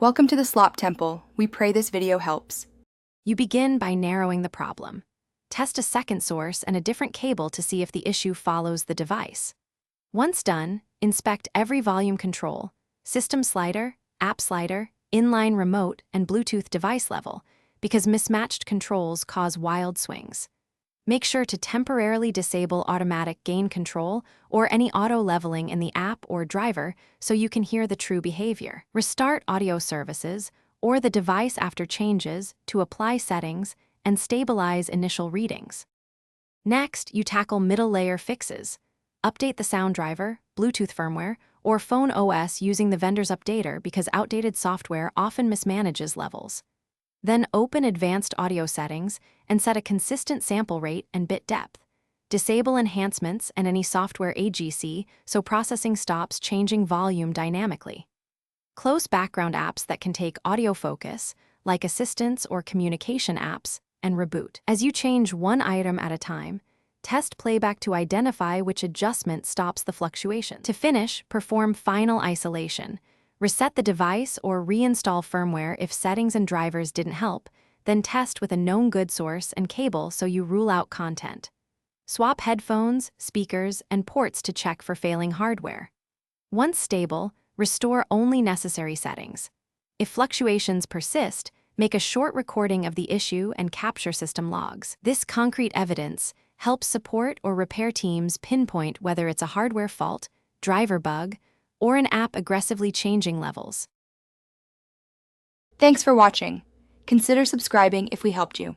Welcome to the Slop Temple. We pray this video helps. You begin by narrowing the problem. Test a second source and a different cable to see if the issue follows the device. Once done, inspect every volume control, system slider, app slider, inline remote, and Bluetooth device level, because mismatched controls cause wild swings. Make sure to temporarily disable automatic gain control or any auto leveling in the app or driver so you can hear the true behavior. Restart audio services or the device after changes to apply settings and stabilize initial readings. Next, you tackle middle layer fixes. Update the sound driver, Bluetooth firmware, or phone OS using the vendor's updater because outdated software often mismanages levels. Then open advanced audio settings and set a consistent sample rate and bit depth. Disable enhancements and any software AGC so processing stops changing volume dynamically. Close background apps that can take audio focus, like assistance or communication apps, and reboot. As you change one item at a time, test playback to identify which adjustment stops the fluctuation. To finish, perform final isolation. Reset the device or reinstall firmware if settings and drivers didn't help, then test with a known good source and cable so you rule out content. Swap headphones, speakers, and ports to check for failing hardware. Once stable, restore only necessary settings. If fluctuations persist, make a short recording of the issue and capture system logs. This concrete evidence helps support or repair teams pinpoint whether it's a hardware fault, driver bug, or an app aggressively changing levels. Thanks for watching. Consider subscribing if we helped you.